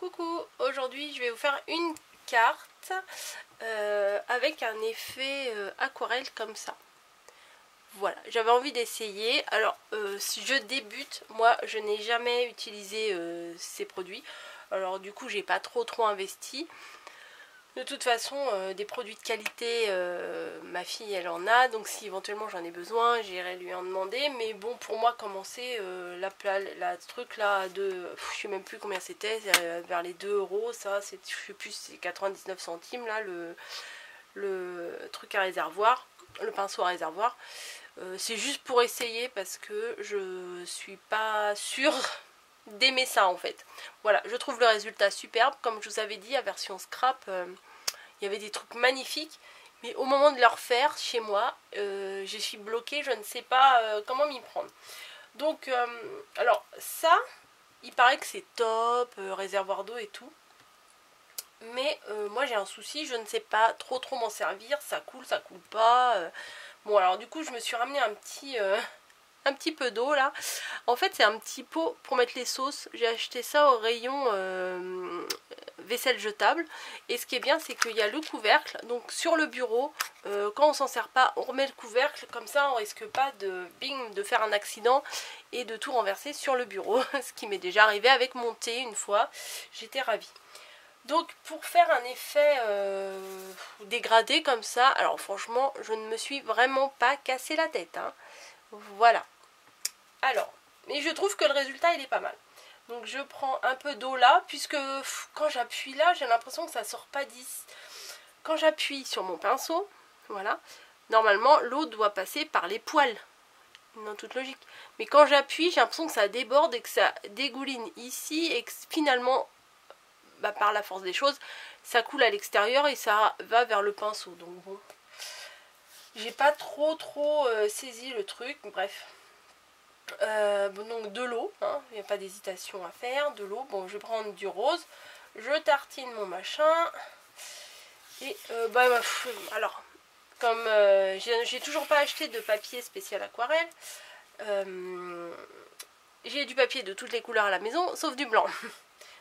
Coucou, aujourd'hui je vais vous faire une carte avec un effet aquarelle comme ça. Voilà, j'avais envie d'essayer. Alors si je débute, moi je n'ai jamais utilisé ces produits. Alors du coup j'ai pas trop investi. De toute façon, des produits de qualité, ma fille elle en a, donc si éventuellement j'en ai besoin, j'irai lui en demander. Mais bon, pour moi, commencer la truc là, je sais même plus combien c'était, vers les 2 €, ça, je sais plus, c'est 99 centimes là, le truc à réservoir, le pinceau à réservoir. C'est juste pour essayer parce que je suis pas sûre d'aimer ça en fait. Voilà, je trouve le résultat superbe. Comme je vous avais dit, à version scrap, il y avait des trucs magnifiques, mais au moment de le refaire chez moi, je suis bloquée, je ne sais pas comment m'y prendre. Donc alors ça, il paraît que c'est top, réservoir d'eau et tout, mais moi j'ai un souci, je ne sais pas trop m'en servir, ça coule pas. Bon, alors du coup je me suis ramené un petit peu d'eau là. En fait c'est un petit pot pour mettre les sauces. J'ai acheté ça au rayon vaisselle jetable. Et ce qui est bien, c'est qu'il y a le couvercle. Donc sur le bureau, quand on s'en sert pas, on remet le couvercle. Comme ça on risque pas de faire un accident et de tout renverser sur le bureau. Ce qui m'est déjà arrivé avec mon thé une fois. J'étais ravie. Donc pour faire un effet dégradé comme ça, alors franchement je ne me suis vraiment pas cassé la tête, hein. Voilà. Alors, mais je trouve que le résultat il est pas mal. Donc je prends un peu d'eau là, puisque quand j'appuie là, j'ai l'impression que ça sort pas d'ici. Quand j'appuie sur mon pinceau, voilà, normalement l'eau doit passer par les poils, dans toute logique. Mais quand j'appuie, j'ai l'impression que ça déborde et que ça dégouline ici et que finalement, par la force des choses, ça coule à l'extérieur et ça va vers le pinceau. Donc bon, j'ai pas trop saisi le truc, bref. Bon, donc de l'eau, hein, il n'y a pas d'hésitation à faire, de l'eau. Bon, je vais prendre du rose, je tartine mon machin. Et alors, comme j'ai toujours pas acheté de papier spécial aquarelle, j'ai du papier de toutes les couleurs à la maison, sauf du blanc.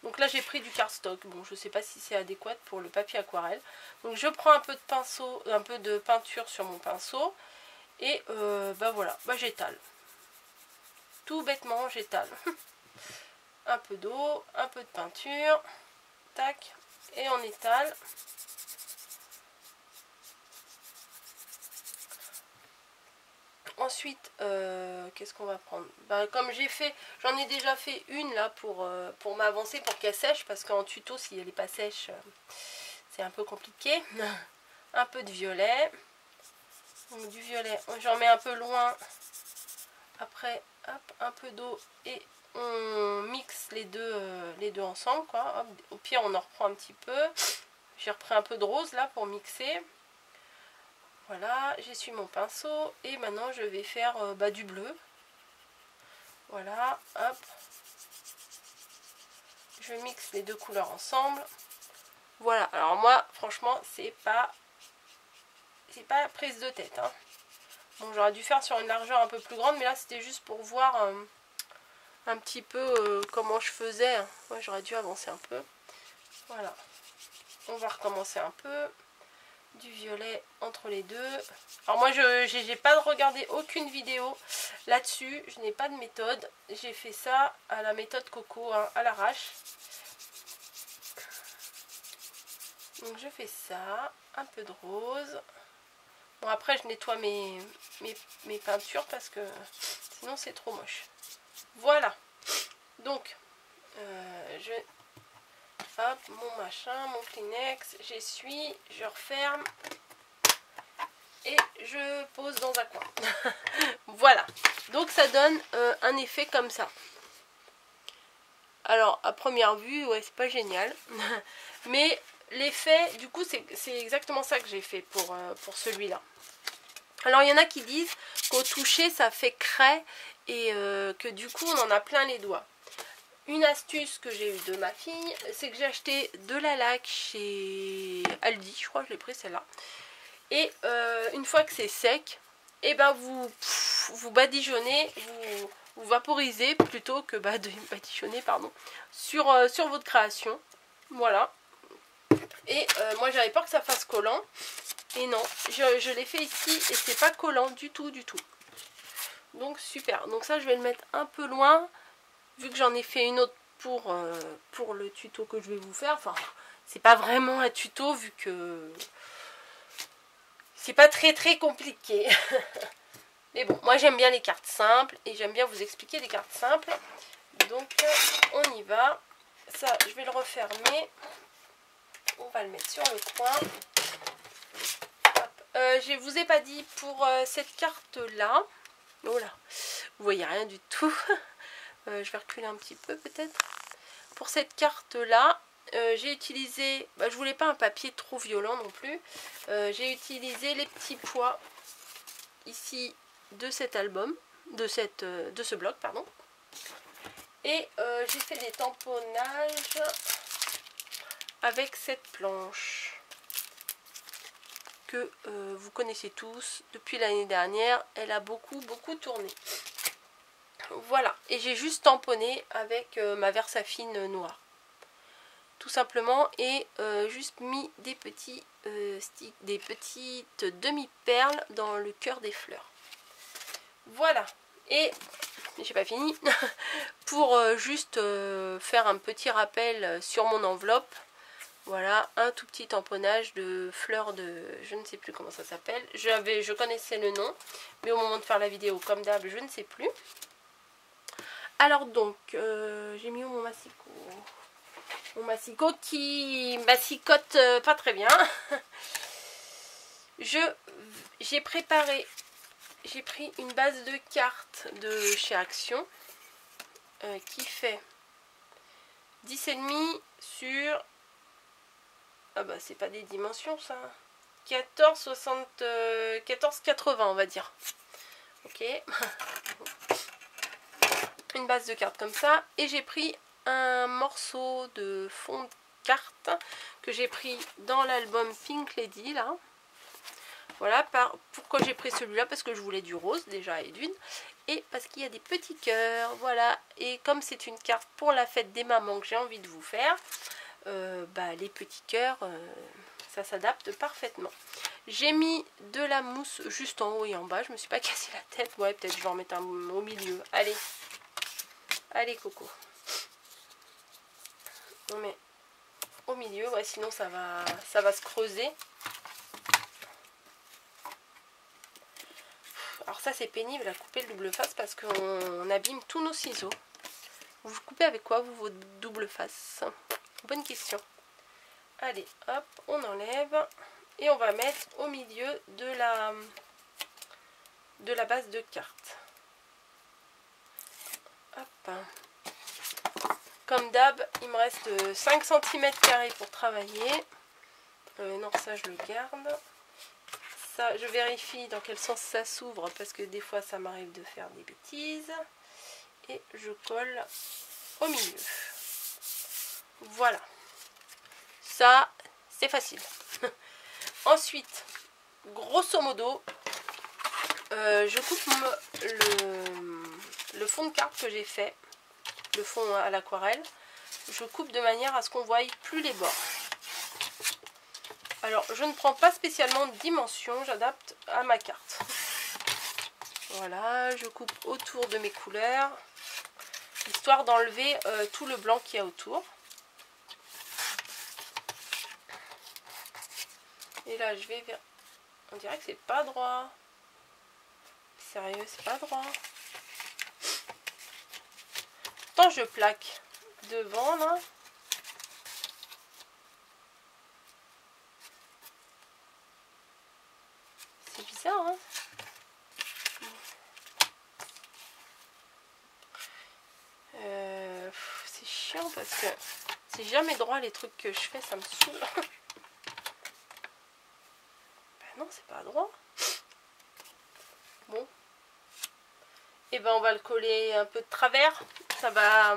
Donc là j'ai pris du cardstock. Bon, je sais pas si c'est adéquat pour le papier aquarelle. Donc je prends un peu de pinceau, un peu de peinture sur mon pinceau. Et voilà, j'étale. Tout bêtement, j'étale. Un peu d'eau, un peu de peinture. Tac. Et on étale. Ensuite, qu'est-ce qu'on va prendre? Comme j'ai fait, j'en ai déjà fait une là pour m'avancer, pour qu'elle sèche, parce qu'en tuto, si elle n'est pas sèche, c'est un peu compliqué. Un peu de violet. Donc du violet, j'en mets un peu loin. Après, hop, un peu d'eau et on mixe les deux ensemble, quoi. Hop, au pire, on en reprend un petit peu. J'ai repris un peu de rose là pour mixer. Voilà, j'essuie mon pinceau et maintenant je vais faire du bleu. Voilà, hop. Je mixe les deux couleurs ensemble. Voilà, alors moi, franchement, c'est pas prise de tête, hein. Bon, j'aurais dû faire sur une largeur un peu plus grande, mais là, c'était juste pour voir un petit peu comment je faisais, hein. Ouais, j'aurais dû avancer un peu. Voilà. On va recommencer un peu. Du violet entre les deux. Alors moi je n'ai pas regardé aucune vidéo là-dessus, je n'ai pas de méthode, j'ai fait ça à la méthode Coco, hein, à l'arrache. Donc je fais ça, un peu de rose. Bon, après je nettoie mes peintures parce que sinon c'est trop moche. Voilà, donc hop, mon machin, mon Kleenex, j'essuie, je referme et je pose dans un coin. Voilà, donc ça donne un effet comme ça. Alors à première vue, ouais, c'est pas génial, mais l'effet, du coup, c'est exactement ça que j'ai fait pour celui-là. Alors il y en a qui disent qu'au toucher ça fait craie et que du coup on en a plein les doigts. Une astuce que j'ai eue de ma fille, c'est que j'ai acheté de la laque chez Aldi, je crois que je l'ai pris celle-là. Et une fois que c'est sec, et vous badigeonnez, ou vaporiser plutôt que de badigeonner, pardon, sur votre création. Voilà. Et moi j'avais peur que ça fasse collant. Et non, je l'ai fait ici et c'est pas collant du tout, du tout. Donc super. Donc ça je vais le mettre un peu loin. Vu que j'en ai fait une autre pour le tuto que je vais vous faire. Enfin, c'est pas vraiment un tuto vu que c'est pas très compliqué. Mais bon, moi j'aime bien les cartes simples et j'aime bien vous expliquer les cartes simples. Donc on y va. Ça, je vais le refermer. On va le mettre sur le coin. Je vous ai pas dit pour cette carte là. Oh là, vous voyez rien du tout. Je vais reculer un petit peu peut-être. Pour cette carte là, j'ai utilisé, je voulais pas un papier trop violent non plus. J'ai utilisé les petits pois ici de cet album, de ce bloc, pardon. Et j'ai fait des tamponnages avec cette planche que vous connaissez tous depuis l'année dernière. Elle a beaucoup tourné. Voilà, et j'ai juste tamponné avec ma Versafine noire. Tout simplement, et juste mis des petits sticks, des petites demi-perles dans le cœur des fleurs. Voilà, et j'ai pas fini. Pour juste faire un petit rappel sur mon enveloppe. Voilà, un tout petit tamponnage de fleurs de... je ne sais plus comment ça s'appelle. Je connaissais le nom, mais au moment de faire la vidéo, comme d'hab, je ne sais plus. Alors donc, j'ai mis où mon massicot? Mon massicot qui massicote pas très bien. J'ai préparé, j'ai pris une base de cartes de chez Action qui fait 10,5 sur... Ah bah c'est pas des dimensions ça. 14,80 on va dire. Ok. Une base de cartes comme ça. Et j'ai pris un morceau de fond de carte que j'ai pris dans l'album Pink Lady là. Voilà, pourquoi j'ai pris celui-là, parce que je voulais du rose déjà et d'une, et parce qu'il y a des petits cœurs, voilà. Et comme c'est une carte pour la fête des mamans que j'ai envie de vous faire, les petits cœurs, ça s'adapte parfaitement. J'ai mis de la mousse juste en haut et en bas, je me suis pas cassé la tête. Ouais, peut-être je vais en mettre un au milieu. Allez Coco, on met au milieu, ouais, sinon ça va se creuser. Alors ça c'est pénible à couper le double face parce qu'on abîme tous nos ciseaux. Vous coupez avec quoi vous vos double face? Bonne question. Allez, hop, on enlève et on va mettre au milieu de la base de carte. Hop. Comme d'hab, il me reste 5 cm² pour travailler. Non, ça je le garde. Ça, je vérifie dans quel sens ça s'ouvre parce que des fois ça m'arrive de faire des bêtises. Et je colle au milieu. Voilà. Ça, c'est facile. Ensuite, grosso modo, je coupe le fond de carte que j'ai fait, le fond à l'aquarelle. Je coupe de manière à ce qu'on voie plus les bords. Alors, je ne prends pas spécialement de dimension, j'adapte à ma carte. Voilà, je coupe autour de mes couleurs, histoire d'enlever tout le blanc qu'il y a autour. Et là, je vais vers... On dirait que c'est pas droit. Sérieux, c'est pas droit. Pourtant, je plaque devant, là. C'est bizarre, hein. C'est chiant parce que c'est jamais droit les trucs que je fais, ça me saoule. Non, c'est pas droit. Bon. Et ben on va le coller un peu de travers. Ça va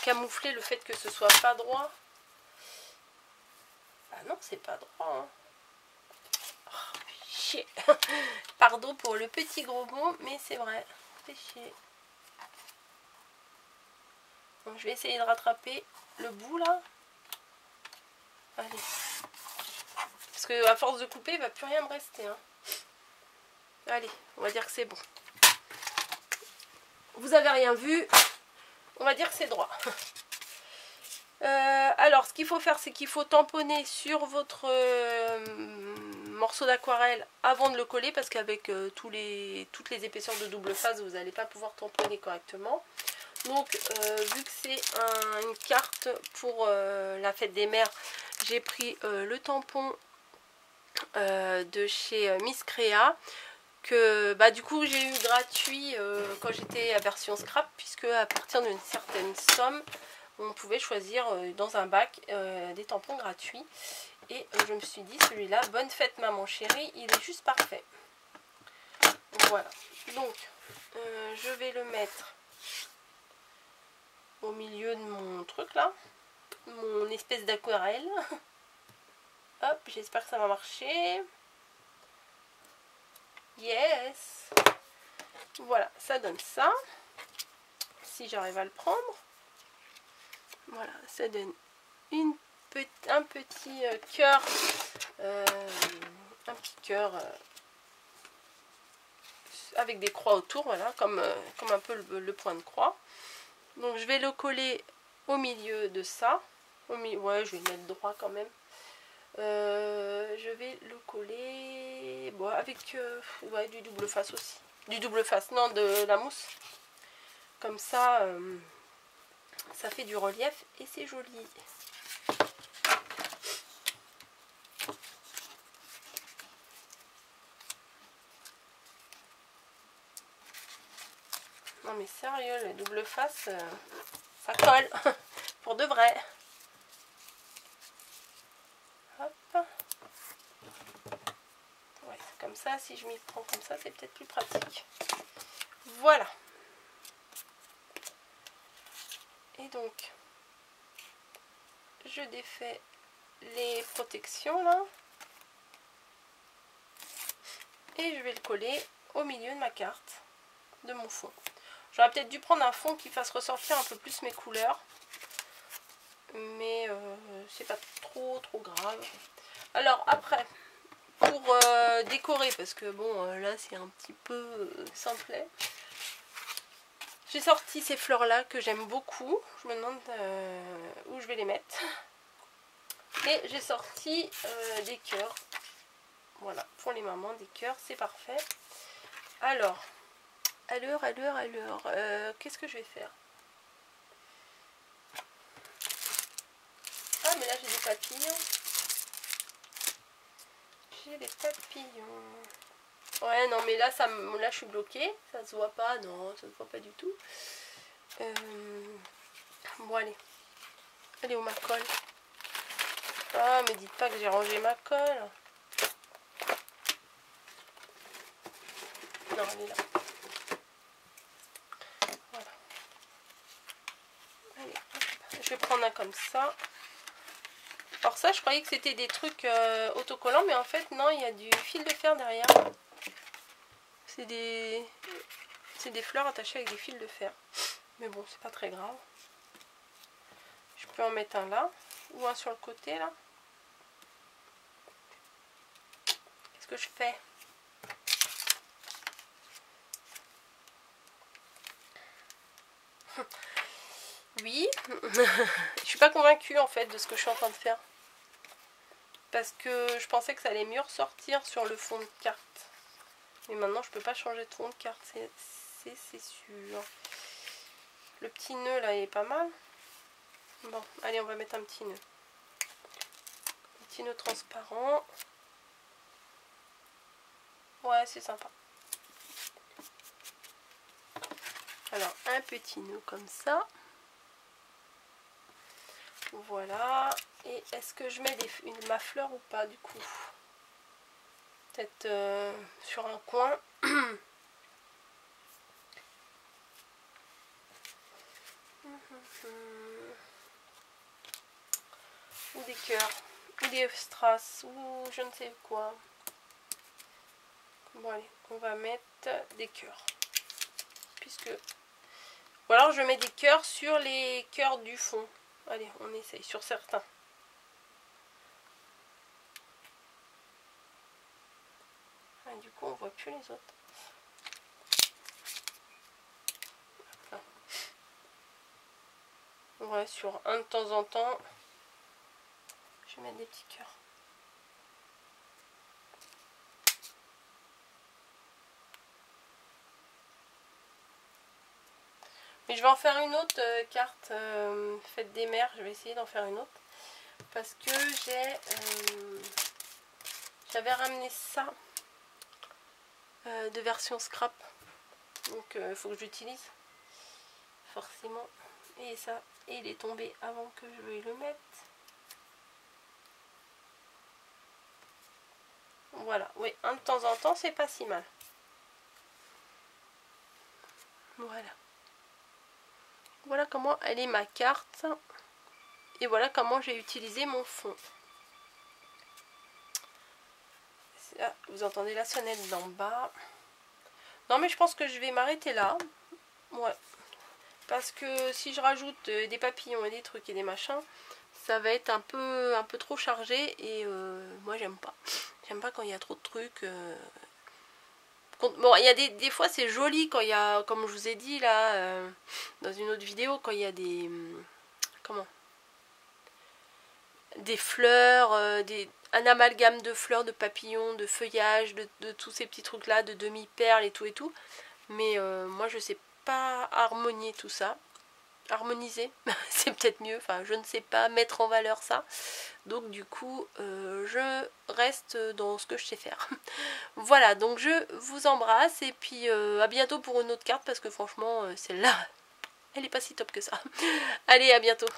camoufler le fait que ce soit pas droit. Ah non, c'est pas droit. Hein. Oh, chier. Pardon pour le petit gros mot, mais c'est vrai. fait chier. Donc, je vais essayer de rattraper le bout là. Allez. Parce que à force de couper, il va plus rien me rester. Hein. Allez, on va dire que c'est bon. Vous avez rien vu. On va dire que c'est droit. Alors, ce qu'il faut faire, c'est qu'il faut tamponner sur votre morceau d'aquarelle avant de le coller, parce qu'avec toutes les épaisseurs de double face, vous n'allez pas pouvoir tamponner correctement. Donc, vu que c'est une carte pour la fête des mères, j'ai pris le tampon de chez Miss Créa, que bah, du coup j'ai eu gratuit quand j'étais à version scrap, puisque à partir d'une certaine somme, on pouvait choisir dans un bac des tampons gratuits. Et je me suis dit, celui-là, bonne fête maman chérie, il est juste parfait. Voilà. Donc, je vais le mettre au milieu de mon truc là. Mon espèce d'aquarelle. Hop, j'espère que ça va marcher. Yes. Voilà, ça donne ça. Si j'arrive à le prendre. Voilà, ça donne un petit cœur, avec des croix autour, voilà, comme un peu le point de croix. Donc je vais le coller au milieu de ça. Ouais, je vais le mettre droit quand même. Je vais le coller bon, avec ouais, du double face aussi. Du double face, non, de la mousse. Comme ça, ça fait du relief et c'est joli. Non mais sérieux, le double face, ça colle. Pour de vrai. Hop. Ouais, comme ça, si je m'y prends comme ça, c'est peut-être plus pratique. Voilà. Et donc, je défais les protections là. Et je vais le coller au milieu de ma carte, de mon fond. J'aurais peut-être dû prendre un fond qui fasse ressortir un peu plus mes couleurs. Mais c'est pas trop grave. Alors après, pour décorer, parce que bon, là c'est un petit peu simplet. J'ai sorti ces fleurs là que j'aime beaucoup. Je me demande où je vais les mettre. Et j'ai sorti des cœurs. Voilà, pour les mamans, des cœurs, c'est parfait. Alors, alors, qu'est-ce que je vais faire? Ah, mais là j'ai des papillons. J'ai des papillons. Ouais, non, mais là, là je suis bloquée. Ça se voit pas, non, ça se voit pas du tout. Bon, allez. Elle est où ma colle? Ah, mais dites pas que j'ai rangé ma colle. Non, elle est là. Voilà. Allez, hop. Je vais prendre un comme ça. Alors ça, je croyais que c'était des trucs autocollants, mais en fait, non, il y a du fil de fer derrière. C'est des fleurs attachées avec des fils de fer. Mais bon, c'est pas très grave. Je peux en mettre un là, ou un sur le côté, là. Qu'est-ce que je fais? Oui, je suis pas convaincue en fait de ce que je suis en train de faire. Parce que je pensais que ça allait mieux ressortir sur le fond de carte. Mais maintenant je peux pas changer de fond de carte, c'est sûr. Le petit nœud là il est pas mal. Bon, allez on va mettre un petit nœud. Un petit nœud transparent. Ouais, c'est sympa. Alors un petit nœud comme ça. Voilà. Et est-ce que je mets ma fleur ou pas du coup? Peut-être sur un coin. Ou des cœurs. Ou des strass. Ou je ne sais quoi. Bon allez, on va mettre des cœurs. puisque... Ou alors je mets des cœurs sur les cœurs du fond. Allez, on essaye sur certains. Ah, du coup, on voit plus les autres. Ouais, sur un de temps en temps, je vais mettre des petits cœurs. Mais je vais en faire une autre carte fête des mères. Je vais essayer d'en faire une autre. Parce que j'avais ramené ça de version scrap. Donc il faut que j'utilise. Forcément. Et ça, et il est tombé avant que je veuille le mettre. Voilà, oui, un de temps en temps, c'est pas si mal. Voilà. Voilà comment elle est ma carte. Et voilà comment j'ai utilisé mon fond. Ah, vous entendez la sonnette d'en bas. Non mais je pense que je vais m'arrêter là. Ouais. Parce que si je rajoute des papillons et des trucs et des machins, ça va être un peu trop chargé. Et moi j'aime pas. J'aime pas quand il y a trop de trucs. Bon, il y a des fois c'est joli quand il y a, comme je vous ai dit là, dans une autre vidéo, quand il y a des... comment ? Des fleurs, un amalgame de fleurs, de papillons, de feuillages, de tous ces petits trucs là, de demi-perles et tout et tout. Mais moi je sais pas harmonier tout ça. Harmoniser, c'est peut-être mieux, enfin je ne sais pas mettre en valeur ça. Donc du coup je reste dans ce que je sais faire. Voilà, donc je vous embrasse et puis à bientôt pour une autre carte parce que franchement celle-là, elle est pas si top que ça. Allez, à bientôt.